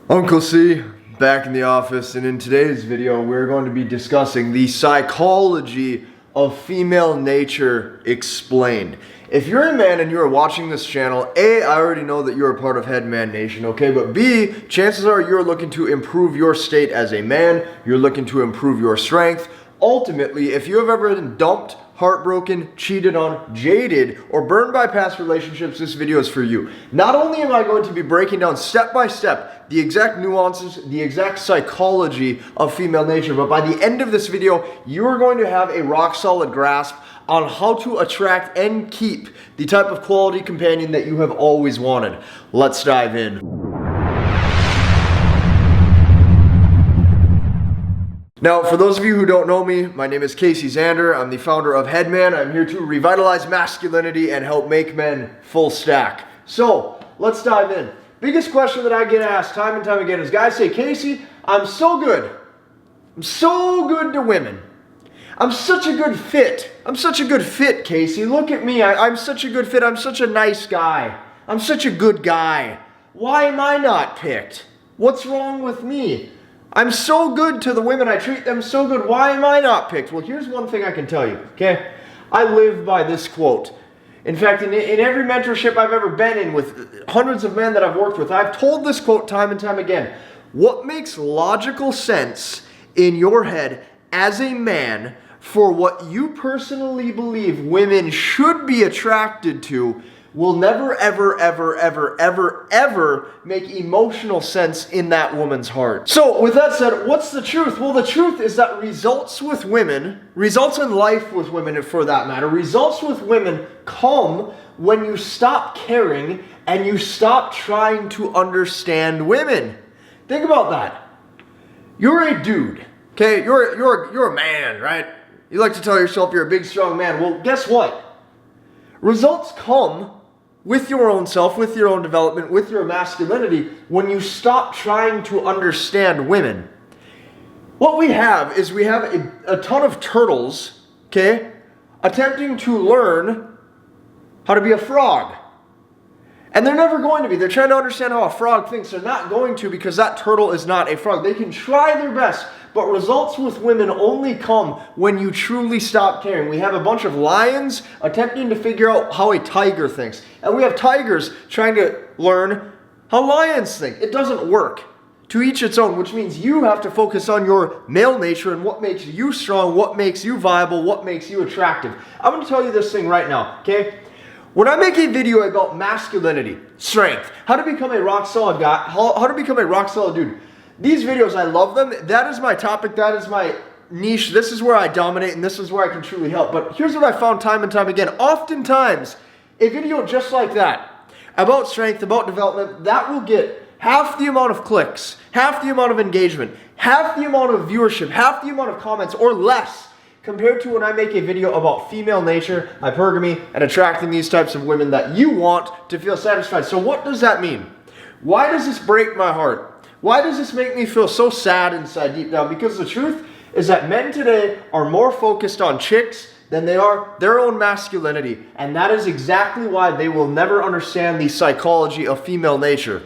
Uncle C, back in the office, and in today's video we're going to be discussing the psychology of female nature explained. If you're a man and you're watching this channel, A, I already know that you're a part of Headman Nation, okay? But B, chances are you're looking to improve your state as a man, you're looking to improve your strength. Ultimately, if you have ever been dumped, heartbroken, cheated on, jaded, or burned by past relationships, this video is for you. Not only am I going to be breaking down step by step the exact nuances, the exact psychology of female nature, but by the end of this video, you are going to have a rock solid grasp on how to attract and keep the type of quality companion that you have always wanted. Let's dive in. Now, for those of you who don't know me, my name is Zander. I'm the founder of Headman. I'm here to revitalize masculinity and help make men full stack. So, let's dive in. Biggest question that I get asked time and time again is guys say, Casey, I'm so good. I'm so good to women. I'm such a good fit. I'm such a good fit, Casey. Look at me. I'm such a good fit. I'm such a nice guy. I'm such a good guy. Why am I not picked? What's wrong with me? I'm so good to the women. I treat them so good. Why am I not picked? Well, here's one thing I can tell you, okay? I live by this quote. In fact, in every mentorship I've ever been in with hundreds of men that I've worked with, I've told this quote time and time again. What makes logical sense in your head as a man for what you personally believe women should be attracted to will never, ever, ever, ever, ever, ever make emotional sense in that woman's heart. So, with that said, what's the truth? Well, the truth is that results with women, results in life with women for that matter, results with women come when you stop caring and you stop trying to understand women. Think about that. You're a dude, okay? You're a man, right? You like to tell yourself you're a big, strong man. Well, guess what? Results come with your own self, with your own development, with your masculinity, when you stop trying to understand women. What we have is we have a ton of turtles, okay, attempting to learn how to be a frog. And they're never going to be. They're trying to understand how a frog thinks. They're not going to because that turtle is not a frog. They can try their best, but results with women only come when you truly stop caring. We have a bunch of lions attempting to figure out how a tiger thinks. And we have tigers trying to learn how lions think. It doesn't work. To each its own, which means you have to focus on your male nature and what makes you strong, what makes you viable, what makes you attractive. I'm going to tell you this thing right now, okay? When I make a video about masculinity, strength, how to become a rock solid guy, how to become a rock solid dude, these videos, I love them. That is my topic. That is my niche. This is where I dominate and this is where I can truly help. But here's what I found time and time again. Oftentimes, a video just like that, about strength, about development, that will get half the amount of clicks, half the amount of engagement, half the amount of viewership, half the amount of comments, or less compared to when I make a video about female nature, hypergamy, and attracting these types of women that you want to feel satisfied. So what does that mean? Why does this break my heart? Why does this make me feel so sad inside deep down? Because the truth is that men today are more focused on chicks than they are their own masculinity. And that is exactly why they will never understand the psychology of female nature.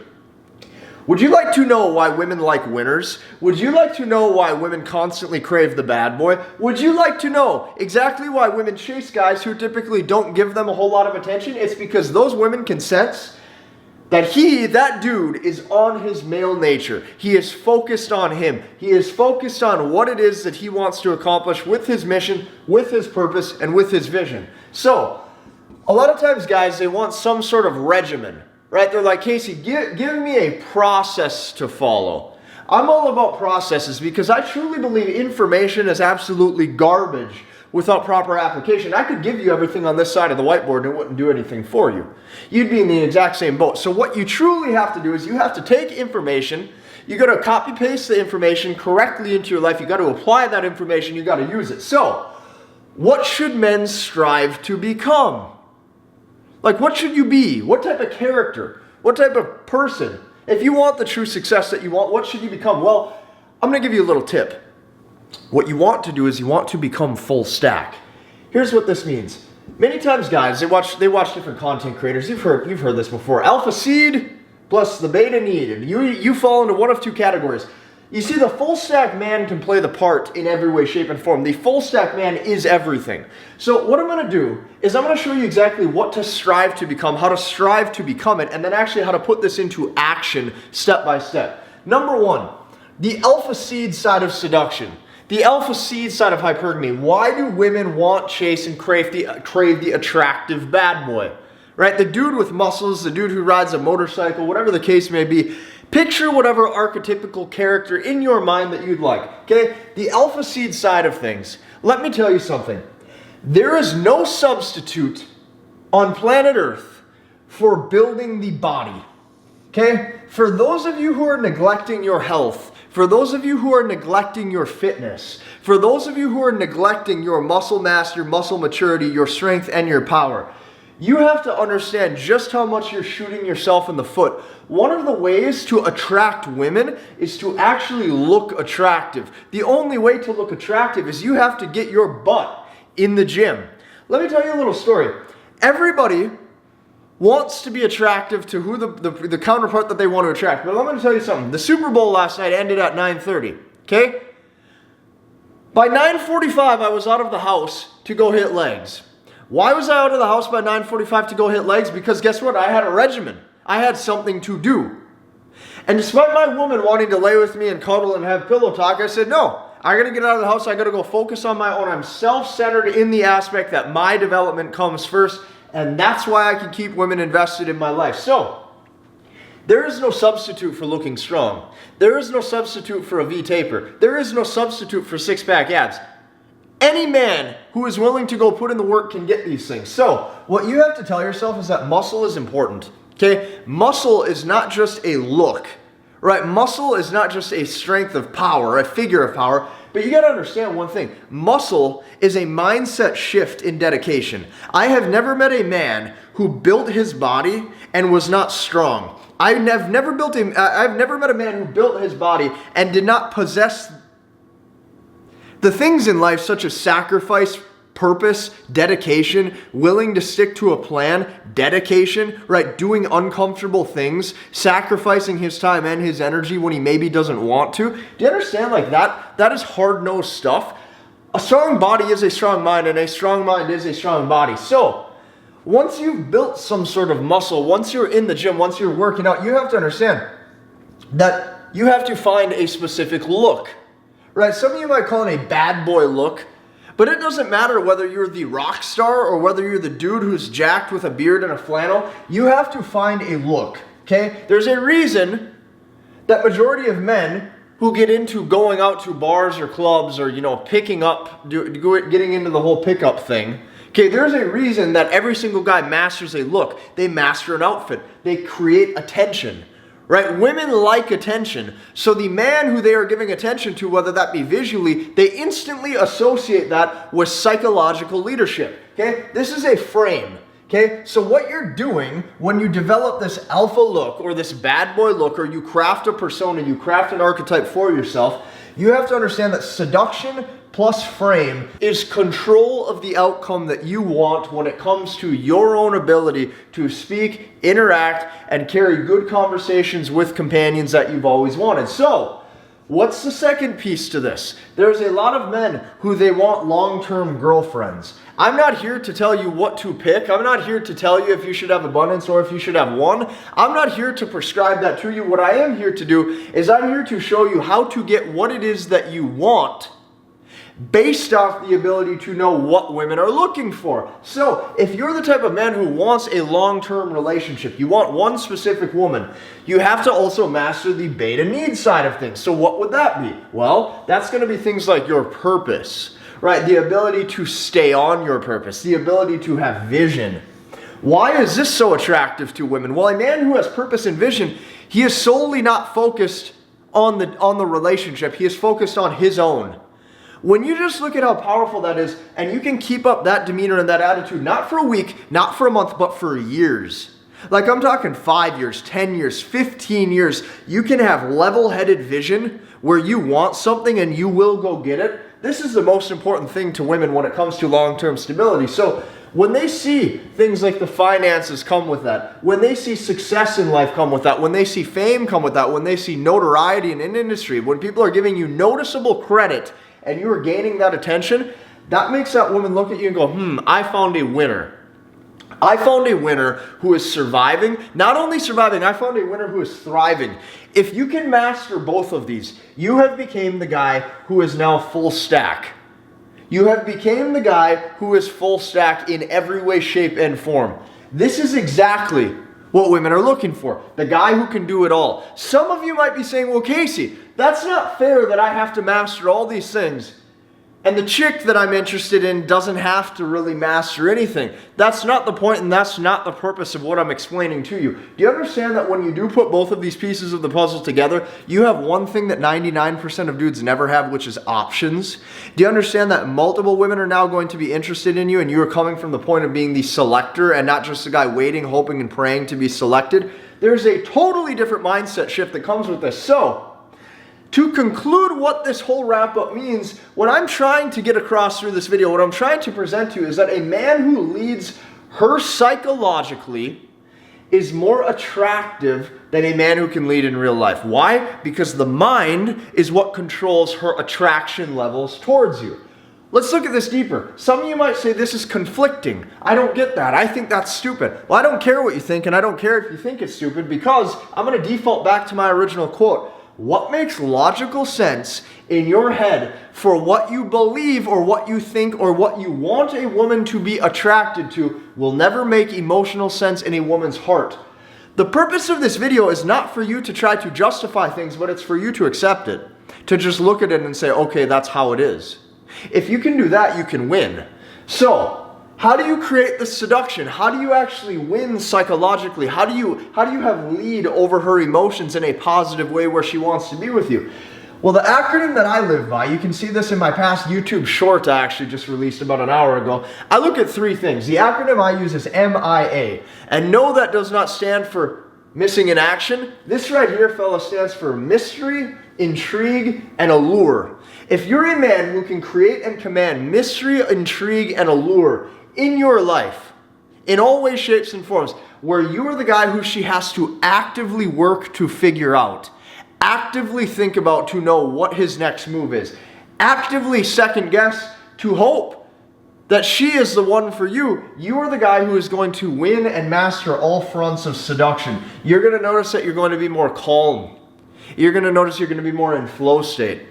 Would you like to know why women like winners? Would you like to know why women constantly crave the bad boy? Would you like to know exactly why women chase guys who typically don't give them a whole lot of attention? It's because those women can sense that that dude is on his male nature. He is focused on him. He is focused on what it is that he wants to accomplish with his mission, with his purpose, and with his vision. So, a lot of times guys, they want some sort of regimen. Right? They're like, Casey, give me a process to follow. I'm all about processes because I truly believe information is absolutely garbage without proper application. I could give you everything on this side of the whiteboard and it wouldn't do anything for you. You'd be in the exact same boat. So what you truly have to do is you have to take information, you got to copy paste the information correctly into your life, you got to apply that information, you got to use it. So, what should men strive to become? Like, what should you be? What type of character? What type of person? If you want the true success that you want, what should you become? Well, I'm going to give you a little tip. What you want to do is you want to become full stack. Here's what this means. Many times, guys, they watch different content creators. You've heard this before. Alpha seed, plus the beta need, and you fall into one of two categories. You see, the full stack man can play the part in every way, shape, and form. The full stack man is everything. So what I'm going to do is I'm going to show you exactly what to strive to become, how to strive to become it, and then actually how to put this into action step by step. Number one, the alpha seed side of seduction. The alpha seed side of hypergamy. Why do women want, chase, and crave the attractive bad boy? Right? The dude with muscles, the dude who rides a motorcycle, whatever the case may be. Picture whatever archetypical character in your mind that you'd like, okay? The alpha seed side of things. Let me tell you something. There is no substitute on planet Earth for building the body, okay? For those of you who are neglecting your health, for those of you who are neglecting your fitness, for those of you who are neglecting your muscle mass, your muscle maturity, your strength, and your power, you have to understand just how much you're shooting yourself in the foot. One of the ways to attract women is to actually look attractive. The only way to look attractive is you have to get your butt in the gym. Let me tell you a little story. Everybody wants to be attractive to who the counterpart that they want to attract. But I'm going to tell you something. The Super Bowl last night ended at 9:30, okay? By 9:45, I was out of the house to go hit legs. Why was I out of the house by 9:45 to go hit legs? Because guess what? I had a regimen. I had something to do. And despite my woman wanting to lay with me and cuddle and have pillow talk, I said, no, I gotta get out of the house. I gotta go focus on my own. I'm self-centered in the aspect that my development comes first. And that's why I can keep women invested in my life. So, there is no substitute for looking strong. There is no substitute for a V-taper. There is no substitute for six-pack abs. Any man who is willing to go put in the work can get these things. So, what you have to tell yourself is that muscle is important, okay? Muscle is not just a look, right? Muscle is not just a strength of power, a figure of power, but you gotta understand one thing. Muscle is a mindset shift in dedication. I have never met a man who built his body and was not strong. I've never met a man who built his body and did not possess the things in life such as sacrifice, purpose, dedication, willing to stick to a plan, dedication, right? Doing uncomfortable things, sacrificing his time and his energy when he maybe doesn't want to. Do you understand like that? That is hard-nosed stuff. A strong body is a strong mind, and a strong mind is a strong body. So, once you've built some sort of muscle, once you're in the gym, once you're working out, you have to understand that you have to find a specific look. Right, some of you might call it a bad boy look, but it doesn't matter whether you're the rock star or whether you're the dude who's jacked with a beard and a flannel. You have to find a look, okay? There's a reason that majority of men who get into going out to bars or clubs or, picking up, getting into the whole pickup thing, okay, there's a reason that every single guy masters a look. They master an outfit. They create attention. Right? Women like attention. So the man who they are giving attention to, whether that be visually, they instantly associate that with psychological leadership. Okay? This is a frame. Okay? So what you're doing when you develop this alpha look or this bad boy look, or you craft a persona, you craft an archetype for yourself, you have to understand that seduction plus frame is control of the outcome that you want when it comes to your own ability to speak, interact, and carry good conversations with companions that you've always wanted. So, what's the second piece to this? There's a lot of men who they want long-term girlfriends. I'm not here to tell you what to pick. I'm not here to tell you if you should have abundance or if you should have one. I'm not here to prescribe that to you. What I am here to do is I'm here to show you how to get what it is that you want based off the ability to know what women are looking for. So, if you're the type of man who wants a long-term relationship, you want one specific woman, you have to also master the beta need side of things. So what would that be? Well, that's going to be things like your purpose, right? The ability to stay on your purpose, the ability to have vision. Why is this so attractive to women? Well, a man who has purpose and vision, he is solely not focused on the relationship. He is focused on his own. When you just look at how powerful that is, and you can keep up that demeanor and that attitude, not for a week, not for a month, but for years. Like I'm talking 5 years, 10 years, 15 years. You can have level-headed vision where you want something and you will go get it. This is the most important thing to women when it comes to long-term stability. So When they see things like the finances come with that, when they see success in life come with that, when they see fame come with that, when they see notoriety in an industry, when people are giving you noticeable credit and you are gaining that attention, that makes that woman look at you and go, I found a winner. I found a winner who is surviving. Not only surviving, I found a winner who is thriving. If you can master both of these, you have become the guy who is now full stack. You have become the guy who is full stack in every way, shape, and form. This is exactly what women are looking for. The guy who can do it all. Some of you might be saying, well, Casey, that's not fair that I have to master all these things, and the chick that I'm interested in doesn't have to really master anything. That's not the point, and that's not the purpose of what I'm explaining to you. Do you understand that when you do put both of these pieces of the puzzle together, you have one thing that 99% of dudes never have, which is options? Do you understand that multiple women are now going to be interested in you, and you are coming from the point of being the selector and not just the guy waiting, hoping, and praying to be selected? There's a totally different mindset shift that comes with this. So, to conclude what this whole wrap-up means, what I'm trying to get across through this video, what I'm trying to present to you is that a man who leads her psychologically is more attractive than a man who can lead in real life. Why? Because the mind is what controls her attraction levels towards you. Let's look at this deeper. Some of you might say this is conflicting. I don't get that. I think that's stupid. Well, I don't care what you think, and I don't care if you think it's stupid, because I'm going to default back to my original quote. What makes logical sense in your head for what you believe or what you think or what you want a woman to be attracted to will never make emotional sense in a woman's heart. The purpose of this video is not for you to try to justify things, but it's for you to accept it. To just look at it and say, okay, that's how it is. If you can do that, you can win. So, how do you create the seduction? How do you actually win psychologically? How do you have lead over her emotions in a positive way where she wants to be with you? Well, the acronym that I live by, you can see this in my past YouTube short I actually just released about an hour ago. I look at three things. The acronym I use is MIA. And no, that does not stand for missing in action. This right here, fella, stands for mystery, intrigue, and allure. If you're a man who can create and command mystery, intrigue, and allure in your life, in all ways, shapes, and forms, where you are the guy who she has to actively work to figure out, actively think about to know what his next move is, actively second guess to hope that she is the one for you, you are the guy who is going to win and master all fronts of seduction. You're going to notice that you're going to be more calm. You're going to notice you're going to be more in flow state.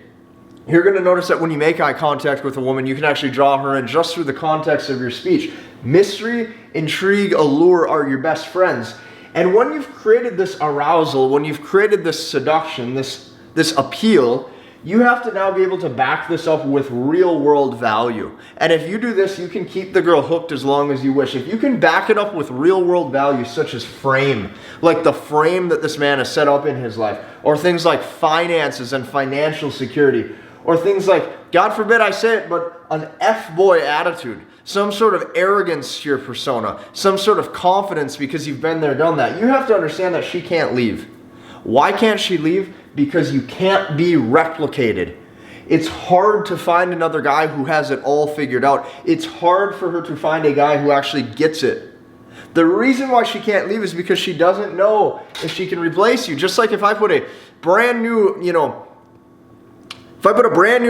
You're going to notice that when you make eye contact with a woman, you can actually draw her in just through the context of your speech. Mystery, intrigue, allure are your best friends. And when you've created this arousal, when you've created this seduction, this appeal, you have to now be able to back this up with real world value. And if you do this, you can keep the girl hooked as long as you wish. If you can back it up with real world value, such as frame, like the frame that this man has set up in his life, or things like finances and financial security, or things like, God forbid I say it, but an F-boy attitude, some sort of arrogance to your persona, some sort of confidence because you've been there, done that. You have to understand that she can't leave. Why can't she leave? Because you can't be replicated. It's hard to find another guy who has it all figured out. It's hard for her to find a guy who actually gets it. The reason why she can't leave is because she doesn't know if she can replace you. Just like if I put a brand new,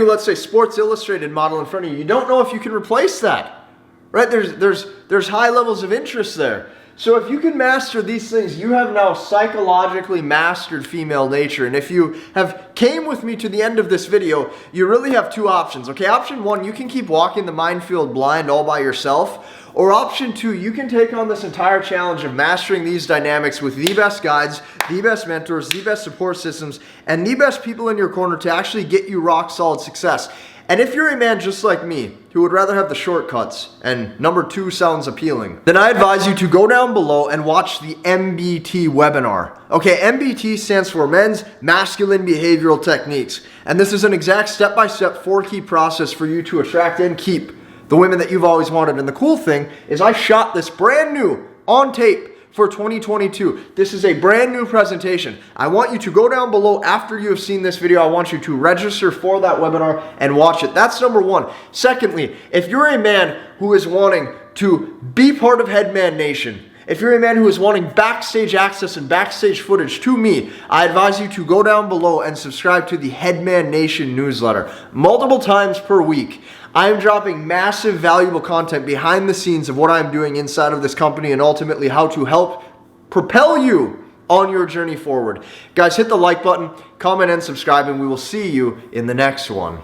let's say, Sports Illustrated model in front of you, you don't know if you can replace that, right? There's high levels of interest there. So if you can master these things, you have now psychologically mastered female nature. And if you have came with me to the end of this video, you really have two options, okay? Option one, you can keep walking the minefield blind all by yourself. Or option two, you can take on this entire challenge of mastering these dynamics with the best guides, the best mentors, the best support systems, and the best people in your corner to actually get you rock solid success. And if you're a man just like me, who would rather have the shortcuts, and number two sounds appealing, then I advise you to go down below and watch the MBT webinar. Okay, MBT stands for Men's Masculine Behavioral Techniques. And this is an exact step-by-step 4-key process for you to attract and keep the women that you've always wanted. And the cool thing is I shot this brand new, on tape, for 2022. This is a brand new presentation. I want you to go down below after you have seen this video. I want you to register for that webinar and watch it. That's number one. Secondly, if you're a man who is wanting to be part of Headman Nation, if you're a man who is wanting backstage access and backstage footage to me, I advise you to go down below and subscribe to the Headman Nation newsletter. Multiple times per week, I am dropping massive valuable content behind the scenes of what I'm doing inside of this company and ultimately how to help propel you on your journey forward. Guys, hit the like button, comment, and subscribe, and we will see you in the next one.